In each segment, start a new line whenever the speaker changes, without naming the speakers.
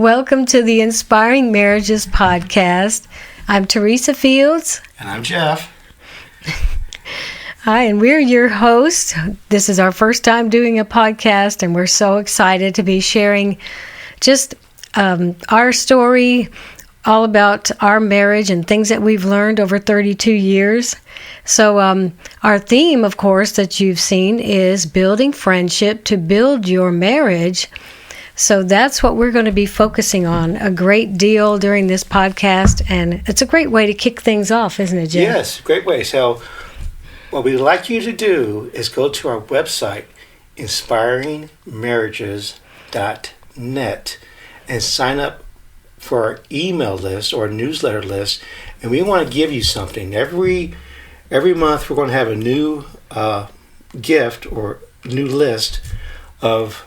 Welcome to the Inspiring Marriages podcast. I'm Teresa Fields.
And I'm Jeff.
Hi, and we're your hosts. This is our first time doing a podcast, and we're so excited to be sharing just our story, all about our marriage and things that we've learned over 32 years. So our theme, of course, that you've seen is building friendship to build your marriage. So that's what we're going to be focusing on a great deal during this podcast, and it's a great way to kick things off, isn't it, Jim?
Yes, great way. So what we'd like you to do is go to our website, inspiringmarriages.net, and sign up for our email list or newsletter list, and we want to give you something. Every month we're going to have a new gift or new list of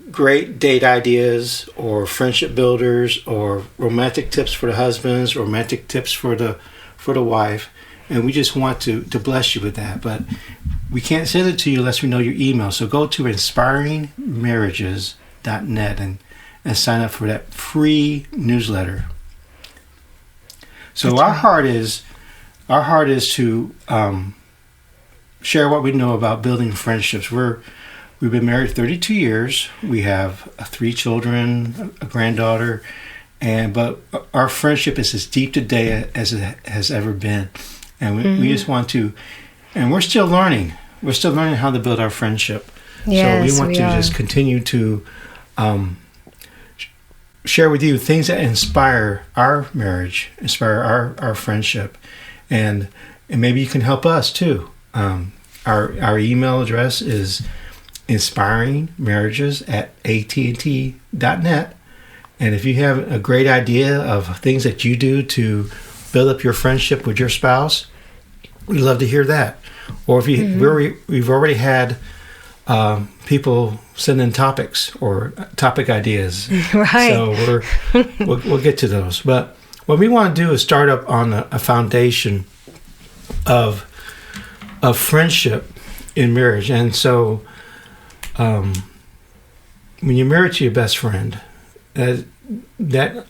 great date ideas or friendship builders or romantic tips for the husbands, romantic tips for the wife, and we just want to bless you with that. But we can't send it to you unless we know your email. So go to inspiringmarriages.net and sign up for that free newsletter. So our heart is to share what we know about building friendships. We've been married 32 years. We have 3 children, a granddaughter, but our friendship is as deep today as it has ever been. And we just want to, and we're still learning. We're still learning how to build our friendship.
Yes,
so we want to just continue to share with you things that inspire our marriage, inspire our friendship, and maybe you can help us too. Our email address is inspiringmarriages@att.net, and if you have a great idea of things that you do to build up your friendship with your spouse, we'd love to hear that. Or if we've already had people send in topics or topic ideas,
right?
So we'll get to those. But what we want to do is start up on a foundation of friendship in marriage, and so. When you're married to your best friend, that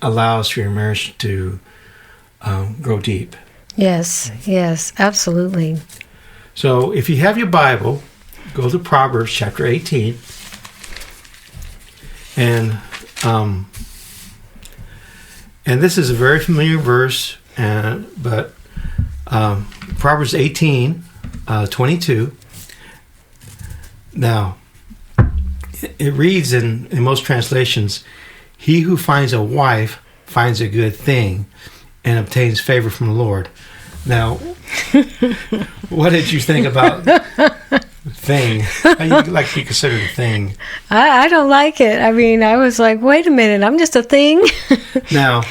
allows for your marriage to grow deep.
Yes, absolutely.
So if you have your Bible, go to Proverbs chapter 18. And this is a very familiar verse, but Proverbs 18, 22. Now, it reads in most translations, "He who finds a wife finds a good thing and obtains favor from the Lord." Now, what did you think about thing? How do you like to be considered a thing?
I don't like it. I mean, I was like, wait a minute, I'm just a thing.
Now,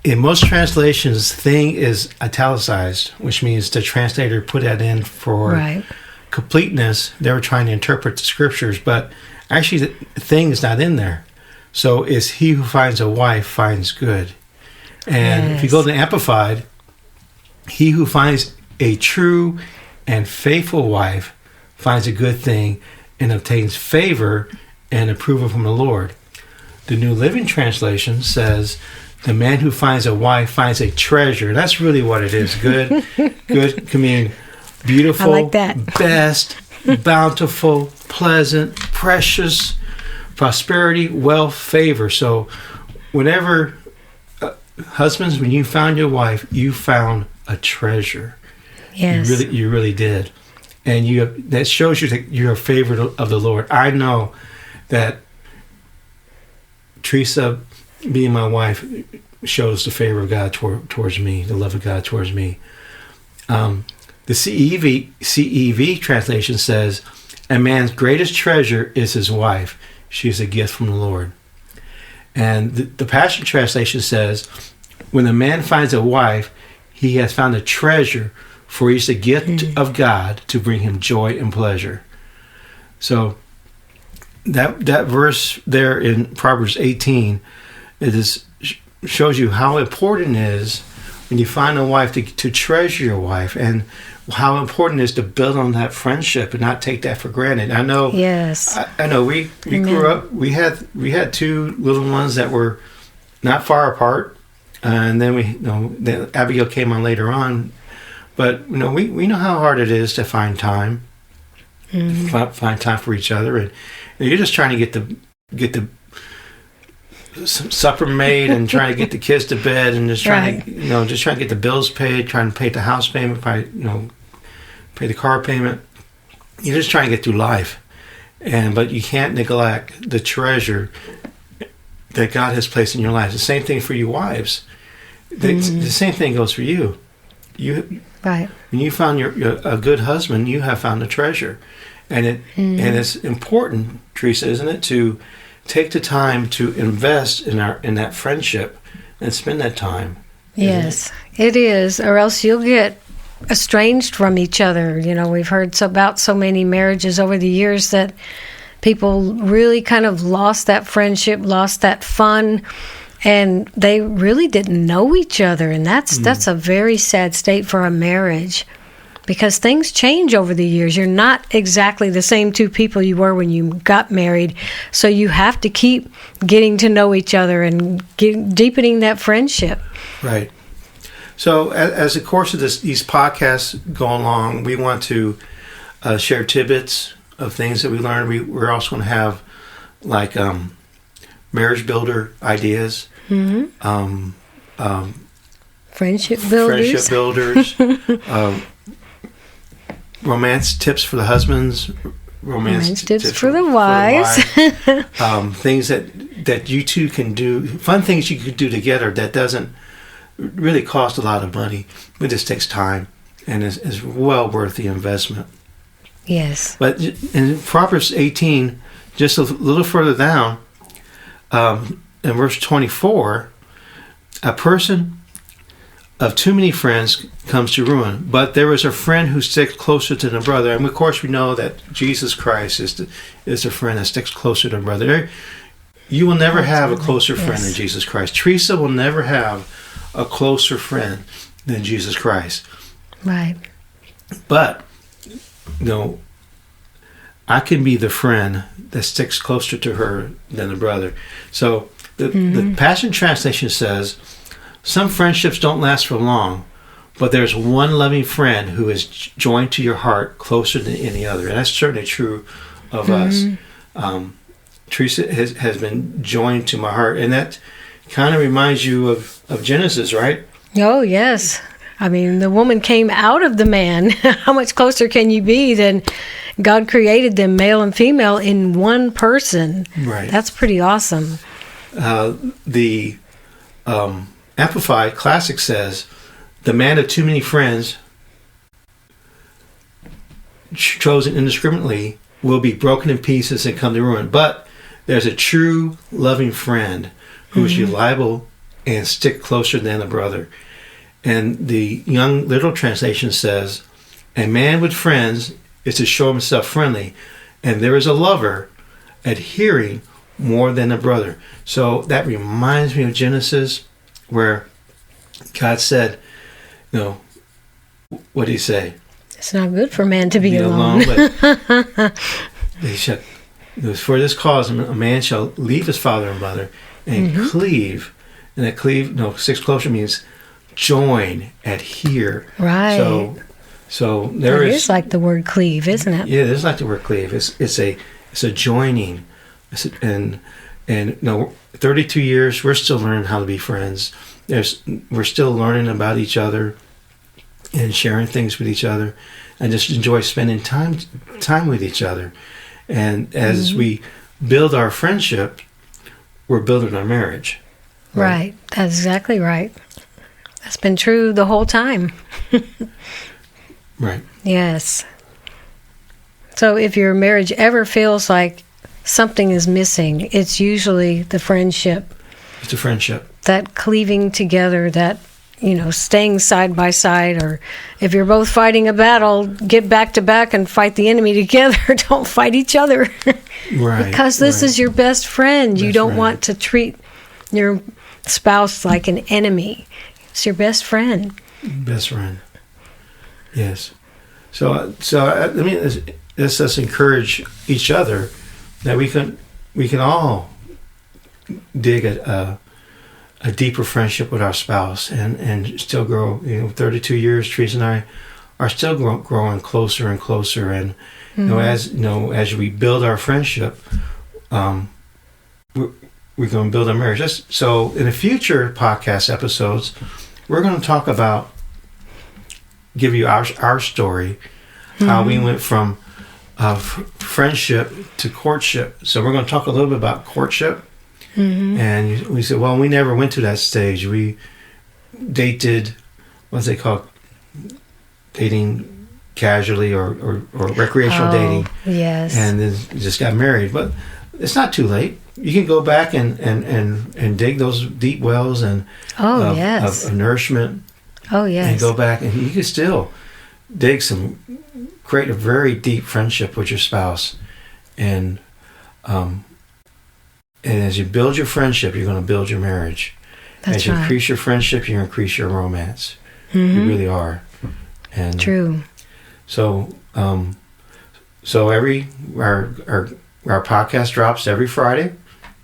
in most translations, thing is italicized, which means the translator put that in for...
Right.
completeness. They were trying to interpret the scriptures, but actually the thing is not in there. So it's he who finds a wife finds good. And if you go to the Amplified, he who finds a true and faithful wife finds a good thing and obtains favor and approval from the Lord. The New Living Translation says, the man who finds a wife finds a treasure. That's really what it is. Good can mean beautiful,
I like that.
best, bountiful, pleasant, precious, prosperity, wealth, favor. So whenever, husbands, when you found your wife, you found a treasure.
Yes.
You really did. And that shows you that you're a favorite of the Lord. I know that Teresa, being my wife, shows the favor of God towards me, the love of God towards me. The CEV translation says, "A man's greatest treasure is his wife. She is a gift from the Lord." And the Passion Translation says, "When a man finds a wife, he has found a treasure, for he is a gift of God to bring him joy and pleasure." So that verse there in Proverbs 18, shows you how important it is when you find a wife to treasure your wife. And how important it is to build on that friendship and not take that for granted. I know.
Yes.
I know. We grew up. We had two little ones that were not far apart, and then then Abigail came on later on. But we know how hard it is to find time, find time for each other, and you're just trying to get the some supper made and trying to get the kids to bed and just trying to get the bills paid, trying to pay the house payment, pay the car payment. You're just trying to get through life, but you can't neglect the treasure that God has placed in your life. The same thing for you wives. The same thing goes for you.
Right.
When you found a good husband, you have found a treasure, and it's important, Teresa, isn't it, to take the time to invest in that friendship and spend that time.
Yes, it is, or else you'll get estranged from each other. We've heard about so many marriages over the years that people really kind of lost that friendship, lost that fun, and they really didn't know each other, and that's a very sad state for a marriage, because things change over the years. You're not exactly the same two people you were when you got married, so you have to keep getting to know each other and deepening that friendship.
Right. So as the course of these podcasts go along, we want to share tidbits of things that we learned. We're also going to have marriage builder ideas,
friendship builders,
romance tips for the husbands, romance tips
for the wives.
Things that you two can do, fun things you could do together that doesn't really cost a lot of money. It just takes time and is well worth the investment.
Yes.
But in Proverbs 18, just a little further down, in verse 24, a person of too many friends comes to ruin, but there is a friend who sticks closer to the brother. And of course we know that Jesus Christ is the friend that sticks closer to the brother. You will never have a closer friend than Jesus Christ. Teresa will never have a closer friend than Jesus Christ.
Right.
But, I can be the friend that sticks closer to her than the brother. So the Passion Translation says, some friendships don't last for long, but there's one loving friend who is joined to your heart closer than any other. And that's certainly true of us. Teresa has been joined to my heart. And that kind of reminds you of Genesis, right?
Oh, yes. I mean, the woman came out of the man. How much closer can you be than God created them, male and female, in one person?
Right.
That's pretty awesome.
The Amplified Classic says, the man of too many friends, chosen indiscriminately, will be broken in pieces and come to ruin. But there's a true loving friend who is reliable and stick closer than a brother. And the Young Literal Translation says, a man with friends is to show himself friendly, and there is a lover adhering more than a brother. So that reminds me of Genesis, where God said, what did he say?
It's not good for man to be alone.
But for this cause, a man shall leave his father and mother and cleave. And that stick closer means join, adhere.
Right.
So there is.
It is like the word cleave, isn't it?
Yeah, it is like the word cleave. It's a joining, and 32 years we're still learning how to be friends. We're still learning about each other and sharing things with each other, and just enjoy spending time with each other. And as we build our friendship, we're building our marriage.
Right. That's exactly right. That's been true the whole time.
Right.
Yes. So if your marriage ever feels like something is missing, it's usually the friendship.
It's a friendship.
That cleaving together, that, staying side by side, or if you're both fighting a battle, get back to back and fight the enemy together. Don't fight each other.
Right.
Because this is your best friend. You don't want to treat your spouse like an enemy. It's your best friend.
Best friend. Yes. let's just encourage each other that we can all dig a deeper friendship with our spouse and still grow. 32 years, Teresa and I are still growing closer and closer, and as we build our friendship, we're going to build a marriage. So in the future podcast episodes, we're going to talk about, give you our story, how we went from friendship to courtship. So we're going to talk a little bit about courtship. And we said, well, we never went to that stage. We dated, what's they call dating casually or recreational dating.
Yes.
And then just got married. But it's not too late. You can go back and dig those deep wells of nourishment.
Oh, yes.
And go back, and you can still create a very deep friendship with your spouse. And as you build your friendship, you're going to build your marriage.
That's
as you
right.
increase your friendship, you increase your romance. You really are. And
true.
So, so our podcast drops every Friday,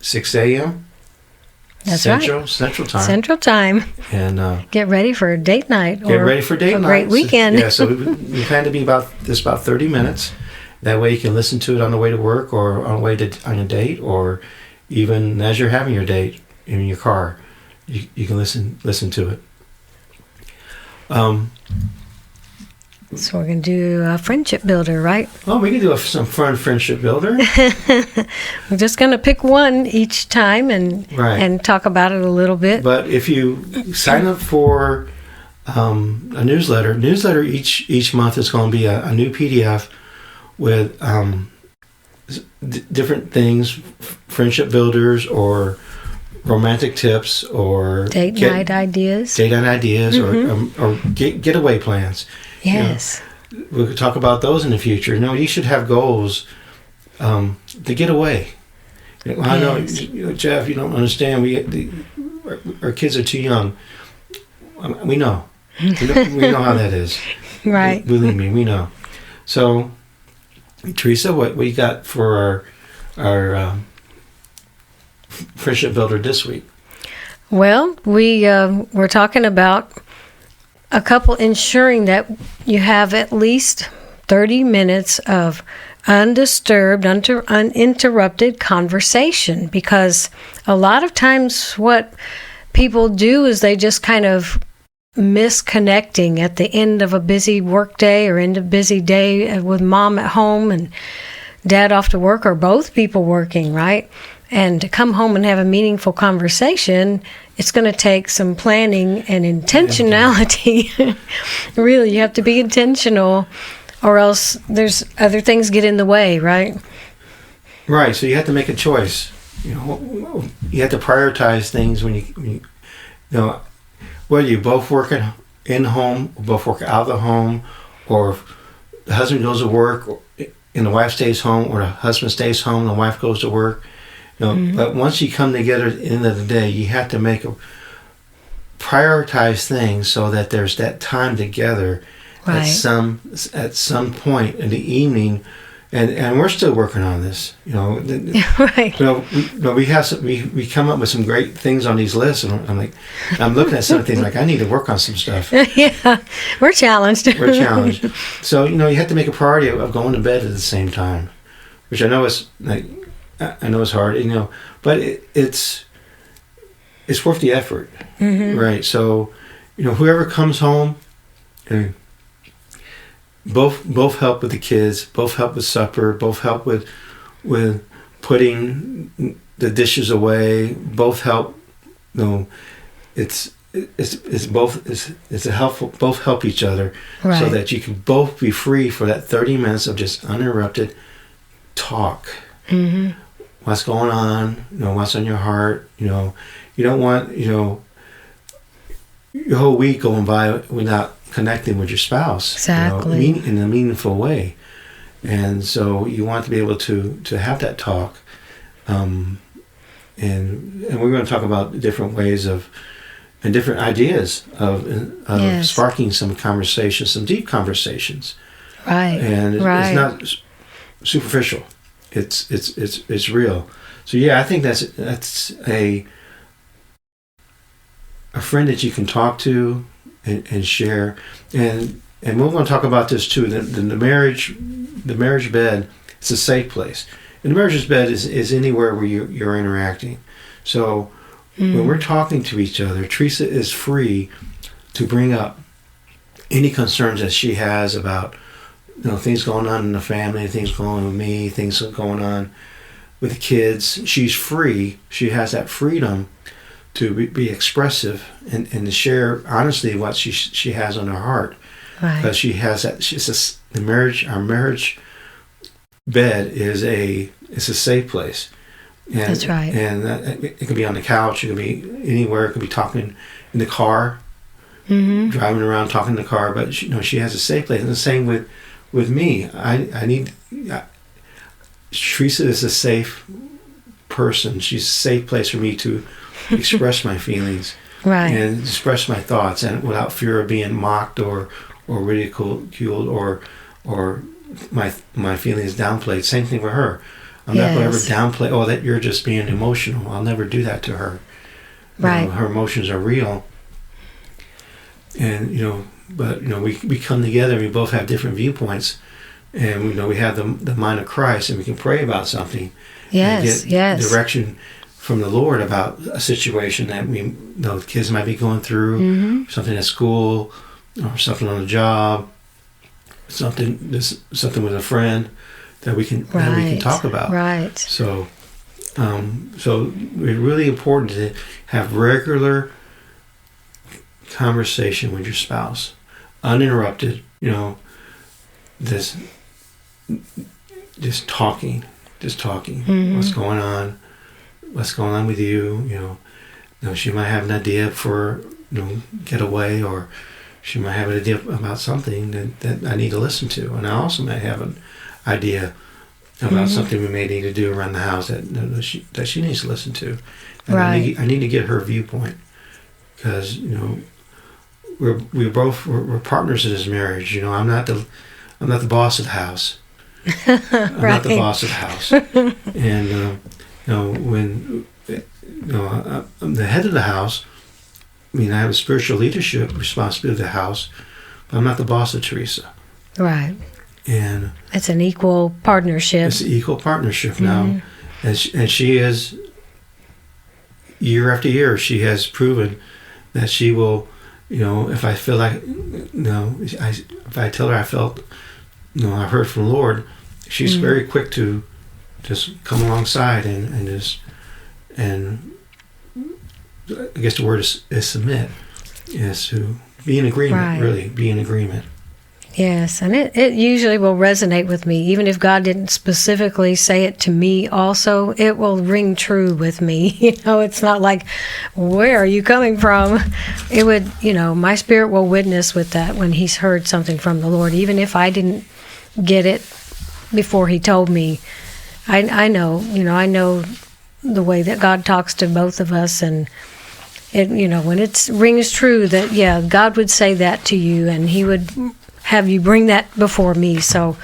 6 a.m.
That's
Central time.
Central time.
And
get ready for a date night.
Get ready for date night.
A great weekend.
So we plan to be about 30 minutes. That way you can listen to it on the way to work or on the way on a date, or even as you're having your date in your car, you can listen to it.
So we're going to do a friendship builder, right?
Well, we can do some fun friendship builder.
We're just going to pick one each time and talk about it a little bit.
But if you sign up for a newsletter each month is going to be a new PDF with different things, friendship builders or romantic tips or
date night ideas
or getaway plans.
Yes.
We could talk about those in the future. You should have goals to get away. I know, Jeff, you don't understand. Our kids are too young. We know. We know how that is.
Right.
Believe me, we know. So, Teresa, what we got for our friendship builder this week?
Well, we're talking about a couple ensuring that you have at least 30 minutes of undisturbed, uninterrupted conversation, because a lot of times what people do is they just kind of miss connecting at the end of a busy work day or end of a busy day with mom at home and dad off to work, or both people working, right? And to come home and have a meaningful conversation, it's going to take some planning and intentionality. Really, you have to be intentional, or else there's other things get in the way, right?
Right. So you have to make a choice. You have to prioritize things when you whether you both work in home, or both work out of the home, or if the husband goes to work and the wife stays home, or the husband stays home and the wife goes to work. But once you come together at the end of the day, you have to prioritize things so that there's that time together at some point in the evening, and we're still working on this.
Right.
We come up with some great things on these lists, and I'm looking at some things like I need to work on some stuff.
Yeah, we're challenged.
So you have to make a priority of going to bed at the same time, which I know is it's hard, but it's worth the effort, right? So, whoever comes home, both help with the kids, both help with supper, both help with putting the dishes away, both help. It's helpful. Both help each other,
right,
so that you can both be free for that 30 minutes of just uninterrupted talk. Mm-hmm. What's going on? What's on your heart? You don't want your whole week going by without connecting with your spouse.
Exactly.
In a meaningful way. And so you want to be able to have that talk. And we're going to talk about different ways and different ideas of
yes,
sparking some conversations, some deep conversations.
Right.
And it's not superficial. It's real. So yeah, I think that's a friend that you can talk to and share. And we're going to talk about this too. The marriage bed, it's a safe place. And the marriage bed is anywhere where you're interacting. So when we're talking to each other, Teresa is free to bring up any concerns that she has about, things going on in the family, things going on with me, things going on with the kids. She's free. She has that freedom to be expressive and to share honestly what she has on her heart.
Right.
Because she has that. Our marriage bed is a safe place. And,
that's right.
And it could be on the couch. It could be anywhere. It could be talking in the car, driving around talking in the car. But she has a safe place. And the same with me. Teresa is a safe person. She's a safe place for me to express my feelings,
right,
and express my thoughts, and without fear of being mocked or ridiculed or my feelings downplayed. Same thing with her. I'm not going to ever downplay, that you're just being emotional. I'll never do that to her.
Right.
Her emotions are real. And, we come together and we both have different viewpoints. And, we have the mind of Christ, and we can pray about something.
Yes,
and get direction from the Lord about a situation that the kids might be going through, something at school, or something on the job, something with a friend that we can talk about.
Right.
So it's really important to have regular conversation with your spouse, uninterrupted. Just talking. What's going on? What's going on with you? She might have an idea for get away, or she might have an idea about something that I need to listen to, and I also might have an idea about something we may need to do around the house that she needs to listen to. And
right.
I need to get her viewpoint, because we're partners in this marriage. I'm not the boss of the house. I'm not the boss of the house. And when I'm the head of the house, I have a spiritual leadership responsibility of the house, but I'm not the boss of Teresa.
Right.
And
it's an equal partnership.
It's an equal partnership now. And she is, year after year, she has proven that she will, if I feel like, if I tell her I felt, I've heard from the Lord, she's very quick to just come alongside and I guess the word is submit, is to be in agreement, right. Really, be in agreement.
Yes, and it usually will resonate with me. Even if God didn't specifically say it to me also, it will ring true with me. It's not like, where are you coming from? It would, my spirit will witness with that when he's heard something from the Lord. Even if I didn't get it before he told me, I know the way that God talks to both of us, and it, when it rings true that, God would say that to you, and he would have you bring that before me. So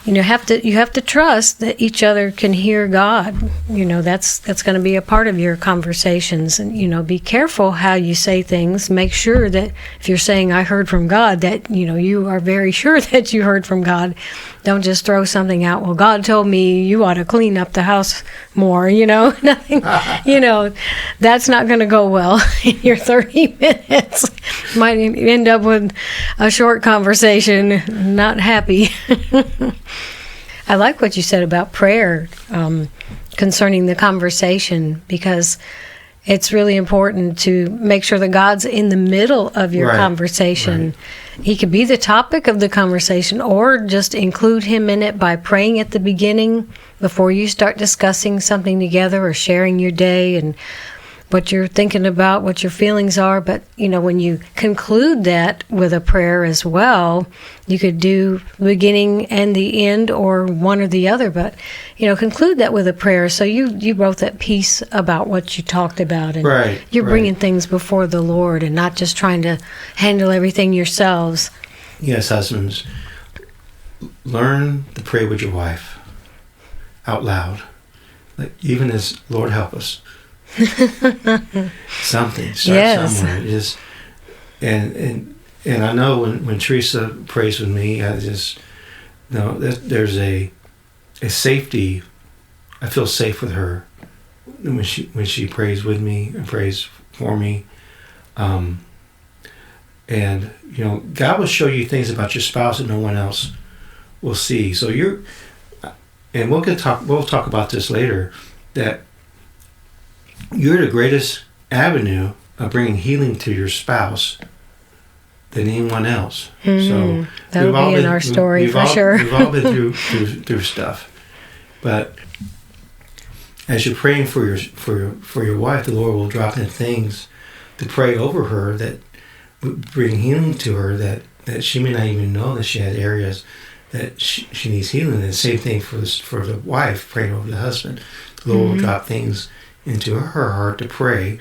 you have to trust that each other can hear God. That's going to be a part of your conversations, and be careful how you say things. Make sure that if you're saying I heard from God, that you are very sure that you heard from God. Don't just throw something out. Well, God told me you ought to clean up the house more. Nothing. That's not going to go well in your 30 minutes. Might end up with a short conversation. Not happy. I like what you said about prayer concerning the conversation, because it's really important to make sure that God's in the middle of your conversation. Right. He could be the topic of the conversation, or just include him in it by praying at the beginning before you start discussing something together or sharing your day and what you're thinking about, what your feelings are. But, when you conclude that with a prayer as well, you could do the beginning and the end, or one or the other. But, conclude that with a prayer. So you wrote that piece about what you talked about. And you're bringing things before the Lord and not just trying to handle everything yourselves.
Yes, husbands. learn to pray with your wife out loud, like even as Lord help us. Something start somewhere. Just and I know when Teresa prays with me, I just know that there's a safety. I feel safe with her when she prays with me and prays for me. And God will show you things about your spouse that no one else will see. So and we'll talk about this later, that you're the greatest avenue of bringing healing to your spouse than anyone else. So
that'll be in our story for sure.
We've all been through stuff, but as you're praying for your wife, the Lord will drop in things to pray over her that bring healing to her, that she may not even know that she has areas that she needs healing. And the same thing for the wife praying over the husband. The Lord will drop things into her heart to pray,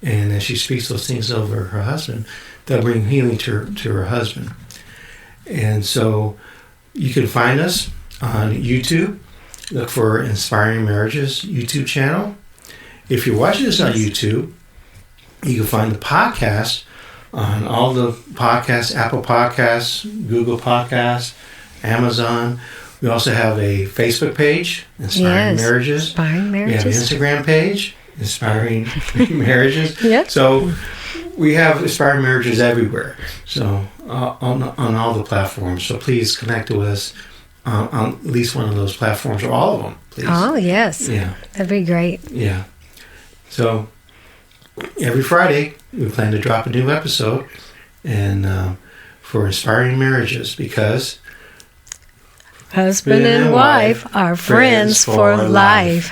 and as she speaks those things over her husband, they'll bring healing to her husband. And so you can find us on YouTube. Look for Inspiring Marriages YouTube channel. If you're watching this on YouTube, you can find the podcast on all the podcasts, Apple Podcasts, Google Podcasts, Amazon. We also have a Facebook page, Inspiring Marriages.
Inspiring Marriages.
We have an Instagram page, Inspiring Marriages.
Yep.
So we have Inspiring Marriages everywhere. So on all the platforms. So please connect with us on at least one of those platforms, or all of them, please.
Oh, yes.
Yeah.
That'd be great.
Yeah. So every Friday, we plan to drop a new episode, and for Inspiring Marriages, because
husband and wife are friends for life.